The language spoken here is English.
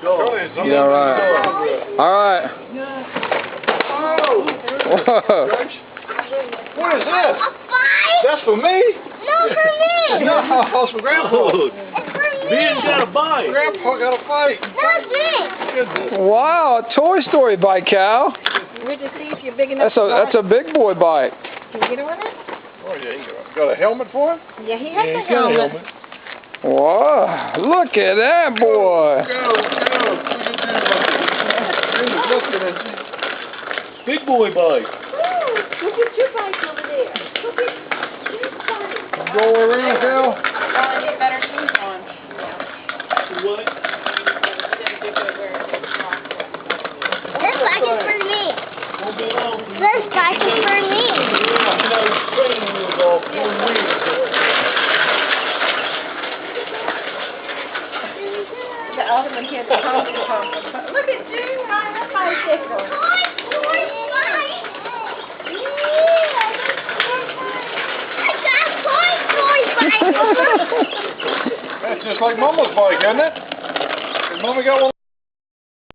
Yeah, right. All right. Whoa. What is this? A fight? That's for me? No, for me. No, it's for Grandpa. It's for me. Ben's got a bike. Grandpa got a fight. That's it. Wow, a Toy Story bike, Cal. We're to see if you're big enough. That's a big boy bike. Can you get her on it? Oh, yeah, he got a helmet for him? Yeah, he has a helmet. Whoa, look at that boy. Big boy bike. Look at your bike over there. Look at your bike. Go around, Cal. I get better shoes on. What? This bike is for me. This bike is for me. The other one here, the pump. Look at you riding a bicycle. I got a Toy Story bike. That's just like Mama's bike, isn't it? Has Mama got one?